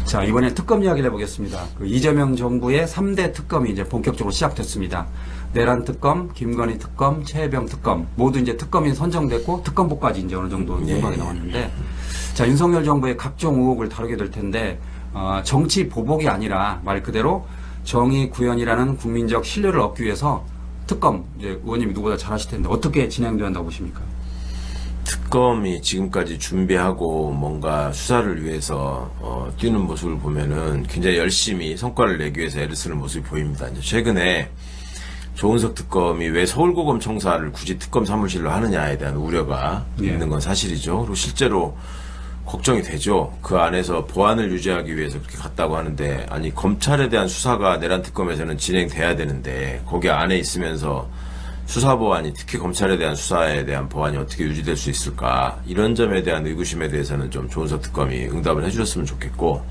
자, 이번에 특검 이야기를 해보겠습니다. 그 이재명 정부의 3대 특검이 이제 본격적으로 시작됐습니다. 내란 특검, 김건희 특검, 최혜병 특검 모두 이제 특검이 선정됐고 특검보까지 이제 어느 정도 윤곽이 나왔는데, 자, 윤석열 정부의 각종 의혹을 다루게 될 텐데, 정치 보복이 아니라 말 그대로 정의 구현이라는 국민적 신뢰를 얻기 위해서 특검, 이제 의원님이 누구보다 잘 아실 텐데 어떻게 진행돼야 한다고 보십니까? 특검이 지금까지 준비하고 뭔가 수사를 위해서 뛰는 모습을 보면은 굉장히 열심히 성과를 내기 위해서 애를 쓰는 모습이 보입니다. 이제 최근에 조은석 특검이 왜 서울고검 청사를 굳이 특검 사무실로 하느냐에 대한 우려가 있는 건 사실이죠. 그리고 실제로 걱정이 되죠. 그 안에서 보안을 유지하기 위해서 그렇게 갔다고 하는데, 아니 검찰에 대한 수사가 내란 특검에서는 진행돼야 되는데 거기 안에 있으면서 수사 보안이, 특히 검찰에 대한 수사에 대한 보안이 어떻게 유지될 수 있을까, 이런 점에 대한 의구심에 대해서는 좀 조은석 특검이 응답을 해주셨으면 좋겠고,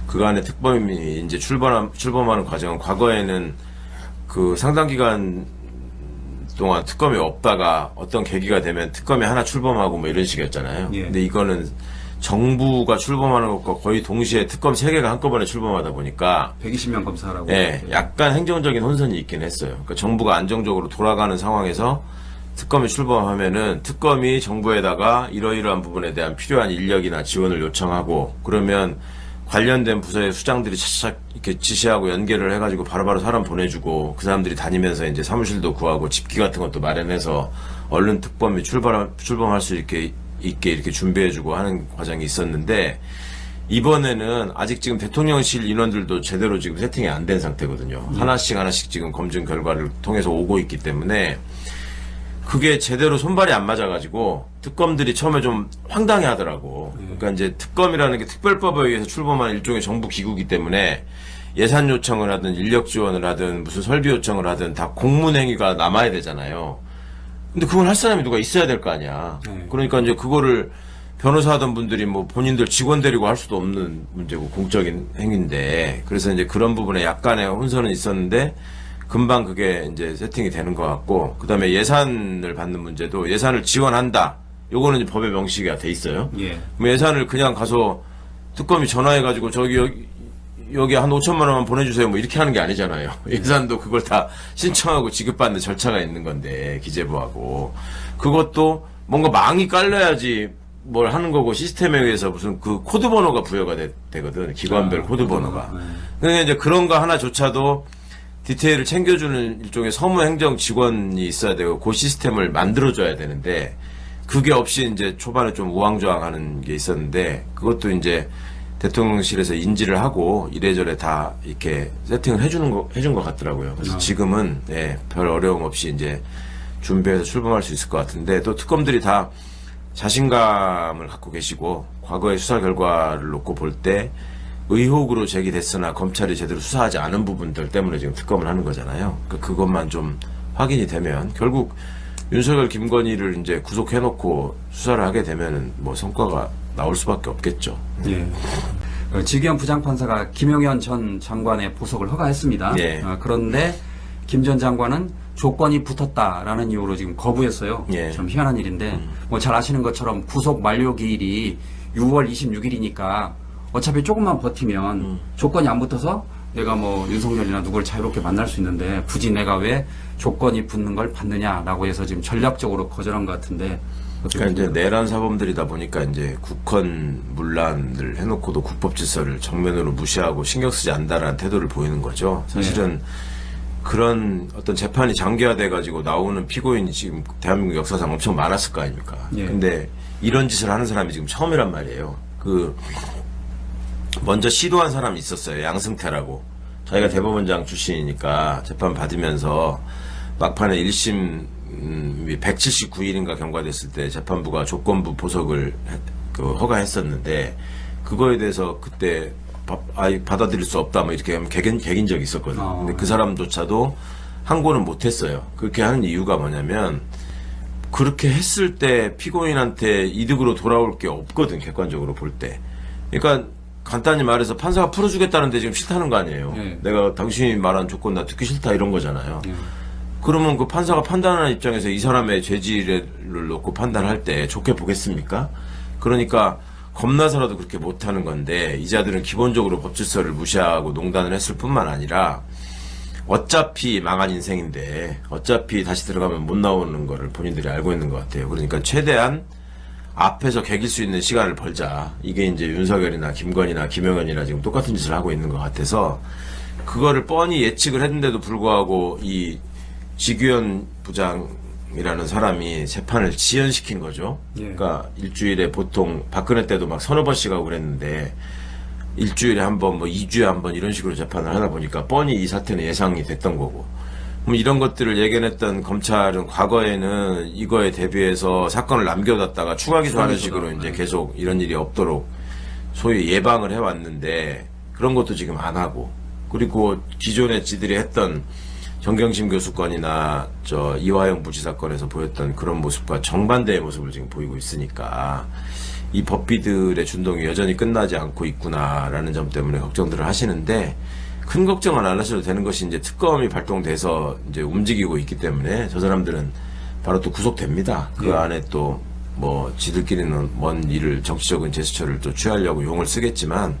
그간의 특검이 이제 출범하는 과정은 과거에는 그 상당 기간 동안 특검이 없다가 어떤 계기가 되면 특검이 하나 출범하고 뭐 이런 식이었잖아요. 근데 이거는 정부가 출범하는 것과 거의 동시에 특검 3개가 한꺼번에 출범하다 보니까 120명 검사라고. 네, 약간 행정적인 혼선이 있긴 했어요. 그러니까 정부가 안정적으로 돌아가는 상황에서 특검이 출범하면은 특검이 정부에다가 이러이러한 부분에 대한 필요한 인력이나 지원을 요청하고, 그러면 관련된 부서의 수장들이 차차차 이렇게 지시하고 연계를 해가지고 바로바로 사람 보내주고, 그 사람들이 다니면서 이제 사무실도 구하고 집기 같은 것도 마련해서 얼른 특검이 출범할 수 있게 이렇게 준비해주고 하는 과정이 있었는데, 이번에는 아직 지금 대통령실 인원들도 제대로 지금 세팅이 안 된 상태거든요. 하나씩 지금 검증 결과를 통해서 오고 있기 때문에 그게 제대로 손발이 안 맞아가지고 특검들이 처음에 좀 황당해 하더라고. 그러니까 이제 특검이라는 게 특별법에 의해서 출범한 일종의 정부 기구이기 때문에 예산 요청을 하든 인력 지원을 하든 무슨 설비 요청을 하든 다 공문행위가 남아야 되잖아요. 근데 그걸 할 사람이 누가 있어야 될 거 아니야. 그러니까 이제 그거를 변호사 하던 분들이 뭐 본인들 직원 데리고 할 수도 없는 문제고 공적인 행위인데, 그래서 이제 그런 부분에 약간의 혼선은 있었는데 금방 그게 이제 세팅이 되는 것 같고, 그 다음에 예산을 받는 문제도 예산을 지원한다. 요거는 이제 법에 명시가 돼 있어요. 그럼 예산을 그냥 가서 특검이 전화해가지고 여기 한 5천만 원만 보내주세요 뭐 이렇게 하는 게 아니잖아요. 예산도 그걸 다 신청하고 지급받는 절차가 있는 건데, 기재부하고. 그것도 뭔가 망이 깔려야지 뭘 하는 거고, 시스템에 의해서 무슨 그 코드 번호가 부여가 되거든. 기관별 코드 번호가. 근데 이제 그런 거 하나조차도 디테일을 챙겨주는 일종의 서무행정 직원이 있어야 되고, 그 시스템을 만들어줘야 되는데, 그게 없이 이제 초반에 좀 우왕좌왕하는 게 있었는데, 그것도 이제 대통령실에서 인지를 하고 이래저래 다 이렇게 세팅을 해준 것 같더라고요. 그래서 지금은 별 어려움 없이 이제 준비해서 출범할 수 있을 것 같은데, 또 특검들이 다 자신감을 갖고 계시고, 과거의 수사 결과를 놓고 볼 때 의혹으로 제기됐으나 검찰이 제대로 수사하지 않은 부분들 때문에 지금 특검을 하는 거잖아요. 그러니까 그것만 좀 확인이 되면 결국 윤석열, 김건희를 이제 구속해놓고 수사를 하게 되면은 뭐 성과가 나올 수밖에 없겠죠. 지기현 부장판사가 김용현 전 장관의 보석을 허가했습니다. 그런데 김 전 장관은 조건이 붙었다라는 이유로 지금 거부했어요. 좀 희한한 일인데, 뭐 잘 아시는 것처럼 구속 만료 기일이 6월 26일이니까 어차피 조금만 버티면 조건이 안 붙어서 내가 뭐 윤석열이나 누굴 자유롭게 만날 수 있는데 굳이 내가 왜 조건이 붙는 걸 받느냐라고 해서 지금 전략적으로 거절한 것 같은데. 그러니까 이제 내란 사범들이다 보니까 이제 국헌 문란을 해놓고도 국법 질서를 정면으로 무시하고 신경 쓰지 않는다라는 태도를 보이는 거죠. 사실은 그런 어떤 재판이 장기화돼가지고 나오는 피고인이 지금 대한민국 역사상 엄청 많았을 거 아닙니까? 근데 이런 짓을 하는 사람이 지금 처음이란 말이에요. 먼저 시도한 사람이 있었어요. 양승태라고. 자기가 대법원장 출신이니까 재판 받으면서 막판에 1심 179일인가 경과됐을 때 재판부가 조건부 보석을 허가했었는데, 그거에 대해서 그때 받아들일 수 없다 뭐 이렇게 하면 개긴 적이 있었거든요. 근데 그 사람조차도 항고는 못했어요. 그렇게 하는 이유가 뭐냐면, 그렇게 했을 때 피고인한테 이득으로 돌아올 게 없거든, 객관적으로 볼 때. 그러니까 간단히 말해서 판사가 풀어주겠다는데 지금 싫다는 거 아니에요. 내가 당신이 말한 조건 나 듣기 싫다 이런 거잖아요. 그러면 그 판사가 판단하는 입장에서 이 사람의 죄질을 놓고 판단할 때 좋게 보겠습니까? 그러니까 겁나서라도 그렇게 못하는 건데 이 자들은 기본적으로 법 질서를 무시하고 농단을 했을 뿐만 아니라 어차피 망한 인생인데 어차피 다시 들어가면 못 나오는 거를 본인들이 알고 있는 것 같아요. 그러니까 최대한 앞에서 개길 수 있는 시간을 벌자. 이게 이제 윤석열이나 김건희나 김용현이나 지금 똑같은 짓을 하고 있는 것 같아서 그거를 뻔히 예측을 했는데도 불구하고 이 지규현 부장이라는 사람이 재판을 지연시킨 거죠. 예. 그러니까 일주일에 보통 박근혜 때도 막 서너 번씩 하고 그랬는데 일주일에 한 번, 뭐 2주에 한 번 이런 식으로 재판을 하다 보니까 뻔히 이 사태는 예상이 됐던 거고. 그럼 이런 것들을 예견했던 검찰은 과거에는 이거에 대비해서 사건을 남겨뒀다가 추가 기소하는 식으로 이제 계속 이런 일이 없도록 소위 예방을 해왔는데 그런 것도 지금 안 하고. 그리고 기존에 지들이 했던 정경심 교수 건이나 저 이화영 부지사 건에서 보였던 그런 모습과 정반대의 모습을 지금 보이고 있으니까 이 법비들의 준동이 여전히 끝나지 않고 있구나라는 점 때문에 걱정들을 하시는데 큰 걱정은 안 하셔도 되는 것이 이제 특검이 발동돼서 이제 움직이고 있기 때문에 저 사람들은 바로 또 구속됩니다. 그 안에 또 뭐 지들끼리는 먼 일을 정치적인 제스처를 또 취하려고 용을 쓰겠지만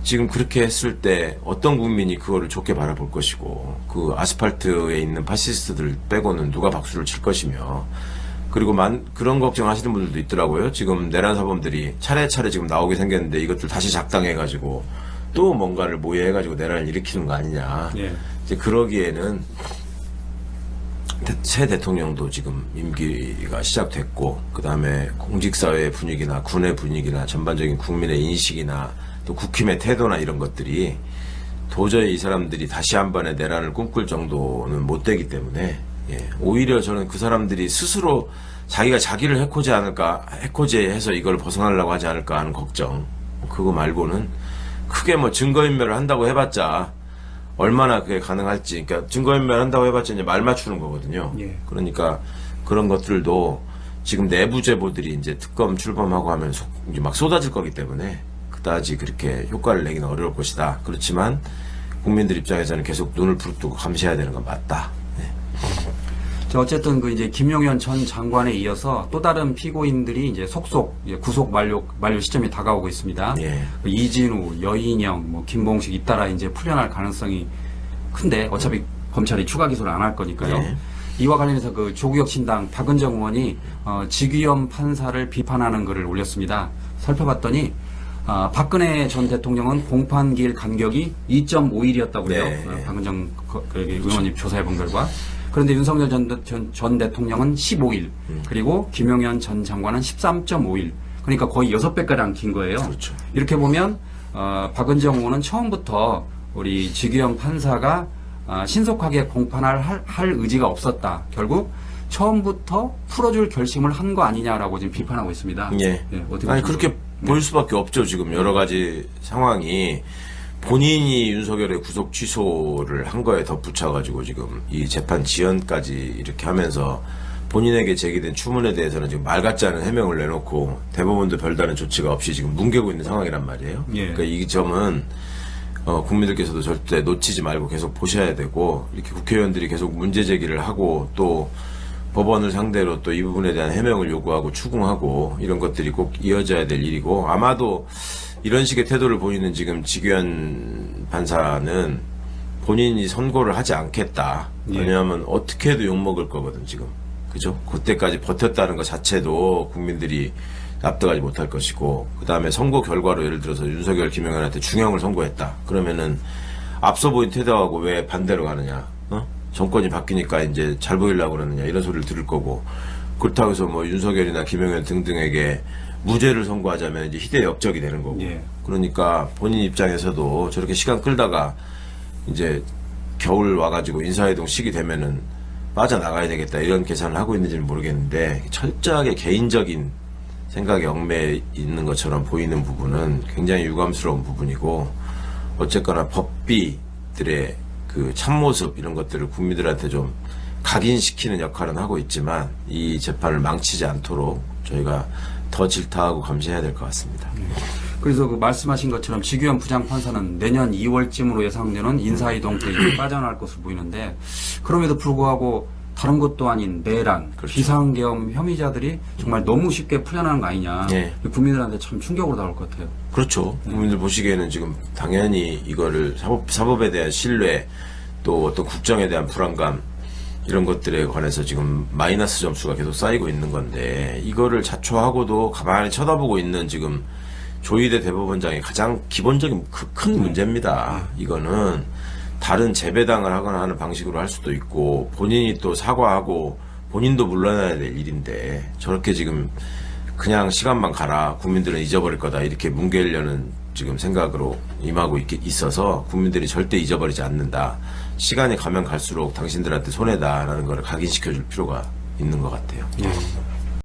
지금 그렇게 했을 때 어떤 국민이 그거를 좋게 바라볼 것이고 그 아스팔트에 있는 파시스트들 빼고는 누가 박수를 칠 것이며 그리고 그런 걱정 하시는 분들도 있더라고요. 지금 내란 사범들이 차례차례 지금 나오게 생겼는데 이것들 다시 작당해가지고 또 뭔가를 모의해가지고 내란을 일으키는 거 아니냐. 예. 이제 그러기에는 새 대통령도 지금 임기가 시작됐고 그 다음에 공직사회의 분위기나 군의 분위기나 전반적인 국민의 인식이나 또 국힘의 태도나 이런 것들이 도저히 이 사람들이 다시 한 번의 내란을 꿈꿀 정도는 못 되기 때문에 오히려 저는 그 사람들이 스스로 자기가 자기를 해코지해서 이걸 벗어나려고 하지 않을까 하는 걱정. 그거 말고는 크게 뭐 증거인멸을 한다고 해봤자 얼마나 그게 가능할지. 그러니까 증거인멸 한다고 해봤자 이제 말 맞추는 거거든요. 예. 그러니까 그런 것들도 지금 내부 제보들이 이제 특검 출범하고 하면 이제 막 쏟아질 거기 때문에 그다지 그렇게 효과를 내기는 어려울 것이다. 그렇지만 국민들 입장에서는 계속 눈을 부릅뜨고 감시해야 되는 건 맞다. 어쨌든 그 이제 김용현 전 장관에 이어서 또 다른 피고인들이 이제 속속 구속 만료 시점이 다가오고 있습니다. 예. 그 이진우, 여인영, 뭐 김봉식 잇따라 이제 풀려날 가능성이 큰데 어차피 검찰이 추가 기소를 안 할 거니까요. 예. 이와 관련해서 그 조국혁 신당 박은정 의원이 지규현 판사를 비판하는 글을 올렸습니다. 살펴봤더니 박근혜 전 대통령은 공판기일 간격이 2.5일이었다고 해요. 네. 박은정 의원님 조사해본 결과. 그런데 윤석열 전 대통령은 15일, 그리고 김용현 전 장관은 13.5일. 그러니까 거의 6배가량 긴 거예요. 그렇죠. 이렇게 보면 박은정 의원은 처음부터 우리 지규현 판사가 신속하게 공판할 의지가 없었다. 결국 처음부터 풀어줄 결심을 한 거 아니냐라고 지금 비판하고 있습니다. 예. 어떻게 아니 보십니까? 그렇게 보일 수밖에 없죠. 지금 여러 가지 상황이 본인이 윤석열의 구속 취소를 한 거에 덧붙여가지고 지금 이 재판 지연까지 이렇게 하면서 본인에게 제기된 추문에 대해서는 지금 말 같지 않은 해명을 내놓고 대법원도 별다른 조치가 없이 지금 뭉개고 있는 상황이란 말이에요. 예. 그러니까 이 점은 국민들께서도 절대 놓치지 말고 계속 보셔야 되고 이렇게 국회의원들이 계속 문제 제기를 하고 또 법원을 상대로 또 이 부분에 대한 해명을 요구하고 추궁하고 이런 것들이 꼭 이어져야 될 일이고 아마도 이런 식의 태도를 보이는 지금 지규현 판사는 본인이 선고를 하지 않겠다. 왜냐하면 어떻게 해도 욕먹을 거거든 지금. 그죠? 그때까지 버텼다는 것 자체도 국민들이 납득하지 못할 것이고 그 다음에 선고 결과로 예를 들어서 윤석열, 김용현한테 중형을 선고했다. 그러면은 앞서 보인 태도하고 왜 반대로 가느냐. 정권이 바뀌니까 이제 잘 보이려고 그러느냐 이런 소리를 들을 거고 그렇다고 해서 뭐 윤석열이나 김용현 등등에게 무죄를 선고하자면 이제 희대 역적이 되는 거고 예. 그러니까 본인 입장에서도 저렇게 시간 끌다가 이제 겨울 와가지고 인사이동 시기 되면은 빠져나가야 되겠다 이런 계산을 하고 있는지는 모르겠는데 철저하게 개인적인 생각에 얽매여 있는 것처럼 보이는 부분은 굉장히 유감스러운 부분이고 어쨌거나 법비들의 그 참모습 이런 것들을 국민들한테 좀 각인시키는 역할은 하고 있지만 이 재판을 망치지 않도록 저희가 더 질타하고 감시해야 될 것 같습니다. 그래서 그 말씀하신 것처럼 지규현 부장판사는 내년 2월쯤으로 예상되는 인사이동 때 빠져나갈 것으로 보이는데 그럼에도 불구하고 다른 것도 아닌 내란, 그렇죠. 비상계엄 혐의자들이 정말 너무 쉽게 풀려나는 거 아니냐. 예. 국민들한테 참 충격으로 다가올 것 같아요. 그렇죠. 국민들 보시기에는 지금 당연히 이거를 사법에 대한 신뢰 또 어떤 국정에 대한 불안감 이런 것들에 관해서 지금 마이너스 점수가 계속 쌓이고 있는 건데 이거를 자초하고도 가만히 쳐다보고 있는 지금 조희대 대법원장이 가장 기본적인 큰 문제입니다. 이거는 다른 재배당을 하거나 하는 방식으로 할 수도 있고 본인이 또 사과하고 본인도 물러나야 될 일인데 저렇게 지금 그냥 시간만 가라 국민들은 잊어버릴 거다 이렇게 뭉개려는 지금 생각으로 임하고 있어서 국민들이 절대 잊어버리지 않는다. 시간이 가면 갈수록 당신들한테 손해다라는 걸 각인시켜 줄 필요가 있는 것 같아요. 예.